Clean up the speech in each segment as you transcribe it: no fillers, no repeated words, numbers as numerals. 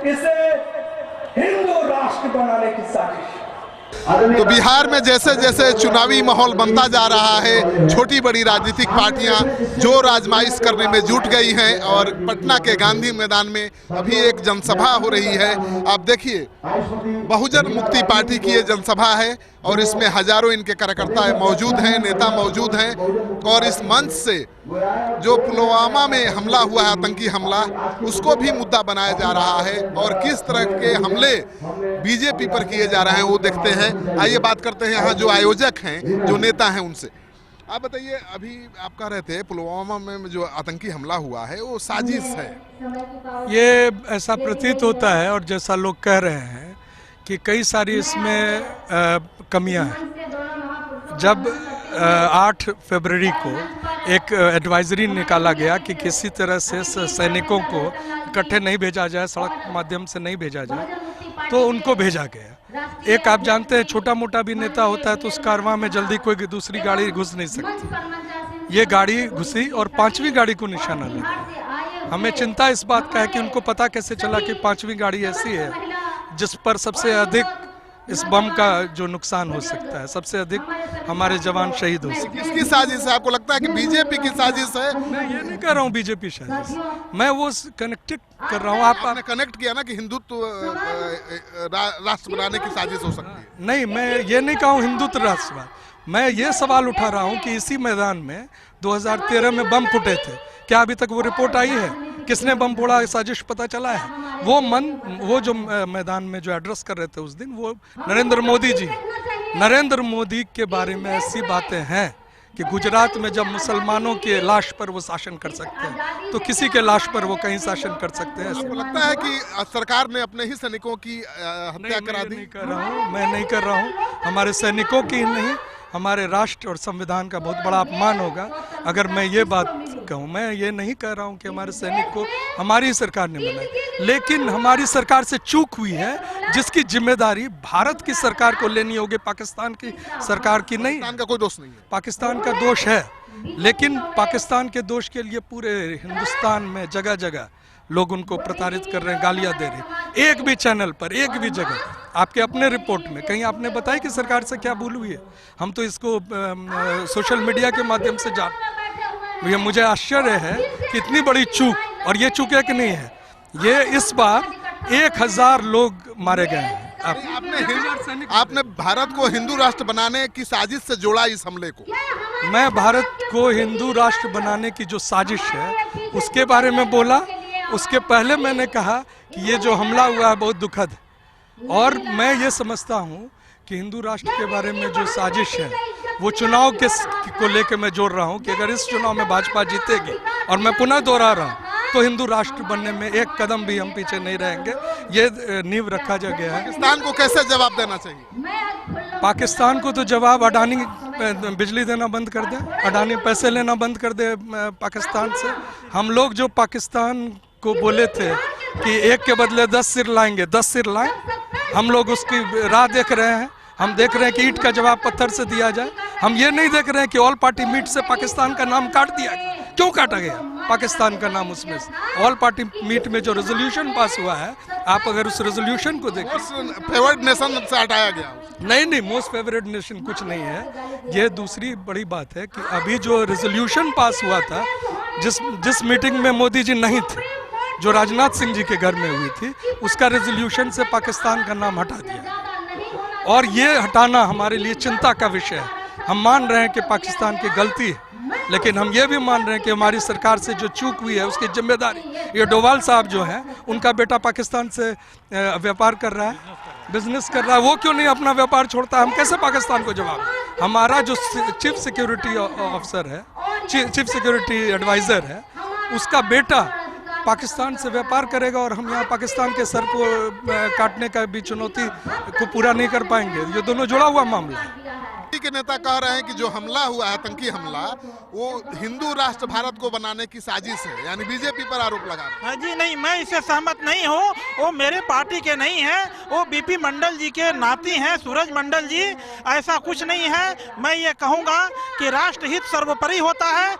इसे हिंदू राष्ट्र बनाने की साजिश। तो बिहार में जैसे जैसे चुनावी माहौल बनता जा रहा है, छोटी बड़ी राजनीतिक पार्टियां जोर आजमाइश करने में जुट गई हैं और पटना के गांधी मैदान में अभी एक जनसभा हो रही है। आप देखिए, बहुजन मुक्ति पार्टी की ये जनसभा है और इसमें हजारों इनके कार्यकर्ता मौजूद हैं, नेता मौजूद हैं और इस मंच से जो पुलवामा में हमला हुआ है, आतंकी हमला, उसको भी मुद्दा बनाया जा रहा है और किस तरह के हमले बीजेपी पर किए जा रहे हैं वो देखते हैं। आइए बात करते हैं यहाँ जो आयोजक हैं, जो नेता हैं, उनसे। आप बताइए, अभी आप कह रहे थे पुलवामा में जो आतंकी हमला हुआ है वो साजिश है, ये ऐसा प्रतीत होता है और जैसा लोग कह रहे हैं कि कई सारी इसमें कमियां हैं। जब 8 फरवरी को एक एडवाइजरी निकाला गया कि किसी तरह से सैनिकों को इकट्ठे नहीं भेजा जाए, सड़क माध्यम से नहीं भेजा जाए, तो उनको भेजा गया। एक आप जानते हैं, छोटा मोटा भी नेता होता है तो उस कारवां में जल्दी कोई दूसरी गाड़ी घुस नहीं सकती। ये गाड़ी घुसी और 5वीं गाड़ी को निशाना लगा। हमें चिंता इस बात का है कि उनको पता कैसे चला कि 5वीं गाड़ी ऐसी है जिस पर सबसे अधिक इस बम का जो नुकसान हो सकता है, सबसे अधिक हमारे जवान शहीद हो सकते हैं। किसकी साजिश है? आपको लगता है कि बीजेपी की साजिश है? मैं ये नहीं कर रहा हूँ बीजेपी साजिश, मैं वो कनेक्टेड कर रहा हूँ। आपने कनेक्ट किया ना कि हिंदुत्व राष्ट्र बनाने की साजिश हो सकती है। नहीं, मैं ये नहीं कहा हूँ हिंदुत्व राष्ट्रवाद। मैं ये सवाल उठा रहा हूँ कि इसी मैदान में 2013 में बम फूटे थे, क्या अभी तक वो रिपोर्ट आई है? किसने बम फोड़ा, साजिश पता चला है? वो जो मैदान में जो एड्रेस कर रहे थे उस दिन, वो नरेंद्र मोदी जी। नरेंद्र मोदी के बारे में ऐसी बातें हैं कि गुजरात में जब मुसलमानों के लाश पर वो शासन कर सकते हैं, तो किसी के लाश पर वो कहीं शासन कर सकते हैं। आपको लगता है कि सरकार ने अपने ही सैनिकों की हत्या करा दी? नहीं कर रहा हूँ, मैं नहीं कर रहा हूँ। हमारे सैनिकों की नहीं, हमारे राष्ट्र और संविधान का बहुत बड़ा अपमान होगा अगर मैं ये बात कहूँ। मैं ये नहीं कह रहा हूँ कि हमारे सैनिक को हमारी सरकार ने बनाया, लेकिन हमारी सरकार से चूक हुई है जिसकी जिम्मेदारी भारत की सरकार को लेनी होगी, पाकिस्तान की सरकार की नहीं। पाकिस्तान का कोई दोष नहीं है। पाकिस्तान का दोष है, लेकिन पाकिस्तान के दोष के लिए पूरे हिंदुस्तान में जगह जगह लोग उनको प्रताड़ित कर रहे हैं, गालियां दे रहे हैं। एक भी चैनल पर, एक भी जगह आपके अपने रिपोर्ट में कहीं आपने बताया कि सरकार से क्या भूल हुई है? हम तो इसको सोशल मीडिया के माध्यम से जान, ये मुझे आश्चर्य है कि इतनी बड़ी चूक, और ये चूक है कि नहीं है, ये इस बार 1000 लोग मारे गए हैं। आपने भारत को हिंदू राष्ट्र बनाने की साजिश से जोड़ा इस हमले को। मैं भारत को हिंदू राष्ट्र बनाने की जो साजिश है उसके बारे में बोला। उसके पहले मैंने कहा कि ये जो हमला हुआ है बहुत दुखद है, और मैं ये समझता हूँ कि हिंदू राष्ट्र के बारे में जो साजिश है वो चुनाव को लेकर मैं जोड़ रहा हूँ कि अगर इस चुनाव में भाजपा जीतेगी, और मैं पुनः दोहरा रहा हूँ, तो हिंदू राष्ट्र बनने में एक कदम भी हम पीछे नहीं रहेंगे। ये नींव रखा जा गया है। पाकिस्तान को कैसे जवाब देना चाहिए? पाकिस्तान को तो जवाब, अडानी बिजली देना बंद कर दे, अडानी पैसे लेना बंद कर दे पाकिस्तान से। हम लोग जो पाकिस्तान को बोले थे कि एक के बदले 10 सिर लाएंगे, 10 सिर लाएं, हम लोग उसकी राह देख रहे हैं। हम देख रहे हैं कि ईंट का जवाब पत्थर से दिया जाए। हम ये नहीं देख रहे हैं कि ऑल पार्टी मीट से पाकिस्तान का नाम काट दिया गया। क्यों काटा गया पाकिस्तान का नाम? उसमें ऑल पार्टी मीट में जो रेजोल्यूशन पास हुआ है, आप अगर उस रेजोल्यूशन को देखें, फेवर्ड नेशन से हटाया गया। नहीं, मोस्ट फेवरेट नेशन कुछ नहीं है। ये दूसरी बड़ी बात है कि अभी जो रेजोल्यूशन पास हुआ था, जिस मीटिंग में मोदी जी नहीं थे, जो राजनाथ सिंह जी के घर में हुई थी, उसका रेजोल्यूशन से पाकिस्तान का नाम हटा दिया, और ये हटाना हमारे लिए चिंता का विषय है। हम मान रहे हैं कि पाकिस्तान की गलती है, लेकिन हम ये भी मान रहे हैं कि हमारी सरकार से जो चूक हुई है उसकी जिम्मेदारी, ये डोवाल साहब जो हैं, उनका बेटा पाकिस्तान से व्यापार कर रहा है, बिजनेस कर रहा है, वो क्यों नहीं अपना व्यापार छोड़ता है? हम कैसे पाकिस्तान को जवाब? हमारा जो चीफ सिक्योरिटी ऑफिसर है, चीफ सिक्योरिटी एडवाइजर है, उसका बेटा पाकिस्तान से व्यापार करेगा और हम यहाँ पाकिस्तान के सर को काटने का भी चुनौती को पूरा नहीं कर पाएंगे। ये दोनों जुड़ा हुआ मामला है। के नेता कह रहे हैं कि जो हमला हुआ है, आतंकी हमला, वो हिंदू राष्ट्र भारत को बनाने की साजिश है, यानी बीजेपी पर आरोप लगा रहे हैं। जी नहीं, मैं इससे सहमत नहीं हूँ। वो मेरे पार्टी के नहीं है, वो बीपी मंडल जी के नाती हैं, सूरज मंडल जी। ऐसा कुछ नहीं है। मैं ये कहूँगा कि राष्ट्रहित सर्वोपरि होता है।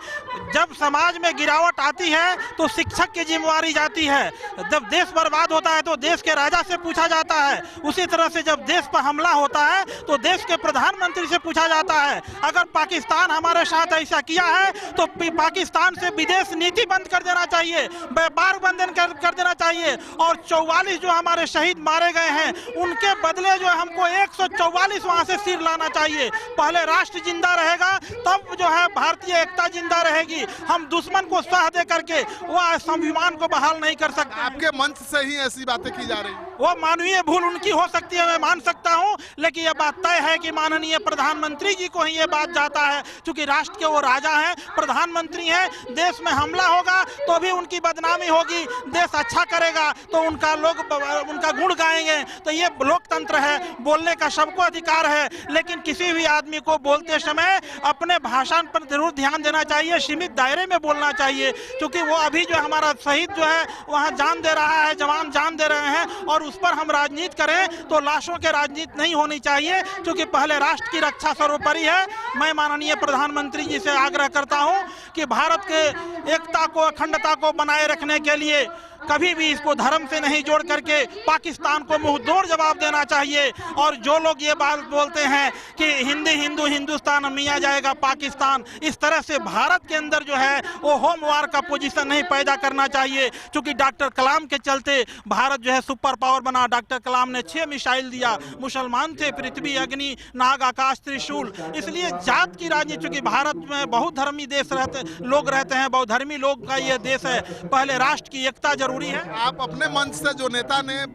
जब समाज में गिरावट आती है तो शिक्षक की जिम्मेवारी जाती है। जब देश बर्बाद होता है तो देश के राजा से पूछा जाता है। उसी तरह से जब देश पर हमला होता है तो देश के प्रधानमंत्री से पूछा जाता है। अगर पाकिस्तान हमारे साथ ऐसा किया है तो पाकिस्तान से विदेश नीति बंद कर देना चाहिए, व्यापार बंद कर देना चाहिए। और 44 जो हमारे शहीद मारे गए हैं उनके बदले जो हमको 144 वहां से सिर लाना चाहिए। पहले राष्ट्र जिंदा रहेगा तब जो है भारतीय एकता जिंदा रहेगी। हम दुश्मन को सह दे करके वह स्वाभिमान को बहाल नहीं कर सकते। आपके मंच से ही ऐसी बातें की जा रही हैं। वो मानवीय भूल उनकी हो सकती है, मैं मान सकता हूं, लेकिन यह बात तय है कि माननीय प्रधानमंत्री जी को ही ये बात जाता है, क्योंकि राष्ट्र के वो राजा हैं, प्रधानमंत्री हैं। देश में हमला होगा तो भी उनकी बदनामी होगी, देश अच्छा करेगा तो उनका गुण गाएंगे। तो ये लोकतंत्र है, बोलने का सबको अधिकार है, लेकिन किसी भी आदमी को बोलते समय अपने भाषण पर जरूर ध्यान देना चाहिए, सीमित दायरे में बोलना चाहिए। क्योंकि वो अभी जो हमारा शहीद जो है वहाँ जान दे रहा है, जवान जान दे रहे हैं, और उस पर हम राजनीति करें तो लाशों के राजनीति नहीं होनी चाहिए, क्योंकि पहले राष्ट्र की रक्षा सर्वोपरि है। मैं माननीय प्रधानमंत्री जी से आग्रह करता हूं कि भारत के एकता को, अखंडता को बनाए रखने के लिए कभी भी इसको धर्म से नहीं जोड़ करके पाकिस्तान को मुंहतोड़ जवाब देना चाहिए। और जो लोग ये बात बोलते हैं कि हिंदी हिंदू हिंदुस्तान मिया जाएगा पाकिस्तान, इस तरह से भारत के अंदर जो है वो होम वार का पोजीशन नहीं पैदा करना चाहिए। क्योंकि डॉक्टर कलाम के चलते भारत जो है सुपर पावर बना। डॉक्टर कलाम ने 6 मिसाइल दिया, मुसलमान थे, पृथ्वी, अग्नि, नाग, आकाश, त्रिशूल। इसलिए जात की राजनीति, चूंकि भारत में बहुत धर्मी लोग रहते हैं, बहुत धर्मी लोग का ये देश है, पहले राष्ट्र की एकता जरूरी है। आप अपने मंच से जो नेता ने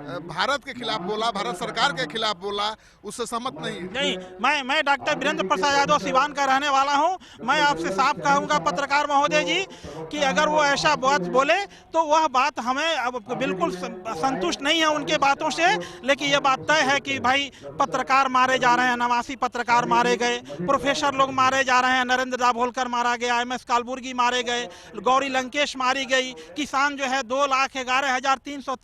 भारत के खिलाफ बोला, भारत सरकार के खिलाफ बोला, उससे सहमत नहीं? मैं डॉक्टर वीरेंद्र प्रसाद यादव सिवान का रहने वाला हूं। मैं आपसे साफ कहूंगा पत्रकार महोदय जी कि अगर वो ऐसा बात बोले तो वह बात हमें अब बिल्कुल संतुष्ट नहीं है उनके बातों से। लेकिन ये बात तय है कि भाई पत्रकार मारे जा रहे हैं, 89 पत्रकार मारे गए, प्रोफेसर लोग मारे जा रहे हैं, नरेंद्र दाभोलकर मारा गया, MS कालबुर्गी मारे गए, गौरी लंकेश मारी गई, किसान जो है 2,11,300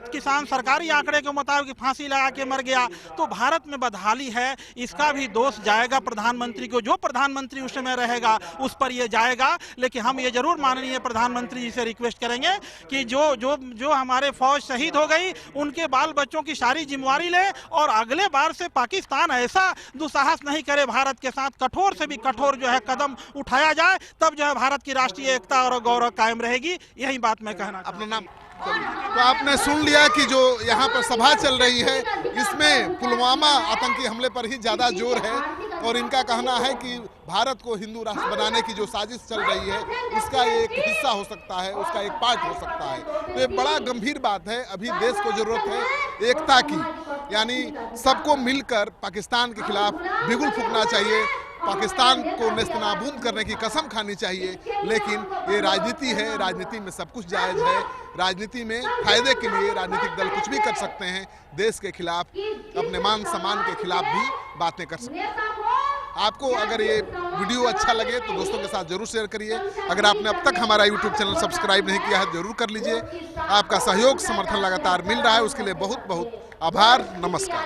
किसान सरकारी आंकड़े के मुताबिक फांसी लगा के मर गया। तो भारत में बदहाली है, इसका भी दोष जाएगा प्रधानमंत्री को। जो प्रधानमंत्री उस समय रहेगा उस पर यह जाएगा। लेकिन हम ये जरूर माननीय प्रधानमंत्री जी से रिक्वेस्ट करेंगे कि जो हमारे फौज शहीद हो गई उनके बाल बच्चों की सारी जिम्मेवारी ले, और अगले बार से पाकिस्तान ऐसा दुस्साहस नहीं करे भारत के साथ। कठोर से भी कठोर जो है कदम उठाया जाए, तब जो है भारत की राष्ट्रीय एकता और गौरव कायम रहेगी। यही बात मैं कहना। अपना नाम? तो आपने सुन लिया कि जो यहाँ पर सभा चल रही है इसमें पुलवामा आतंकी हमले पर ही ज़्यादा जोर है, और इनका कहना है कि भारत को हिंदू राष्ट्र बनाने की जो साजिश चल रही है उसका एक हिस्सा हो सकता है, उसका एक पार्ट हो सकता है। तो ये बड़ा गंभीर बात है। अभी देश को जरूरत है एकता की, यानी सबको मिलकर पाकिस्तान के खिलाफ बिगुल फूंकना चाहिए, पाकिस्तान को नेस्तनाबूद करने की कसम खानी चाहिए। लेकिन ये राजनीति है, राजनीति में सब कुछ जायज़ है। राजनीति में फायदे के लिए राजनीतिक दल कुछ भी कर सकते हैं, देश के खिलाफ, अपने मान सम्मान के खिलाफ भी बातें कर सकते हैं। आपको अगर ये वीडियो अच्छा लगे तो दोस्तों के साथ जरूर शेयर करिए। अगर आपने अब तक हमारा YouTube चैनल सब्सक्राइब नहीं किया है जरूर कर लीजिए। आपका सहयोग समर्थन लगातार मिल रहा है, उसके लिए बहुत बहुत आभार। नमस्कार।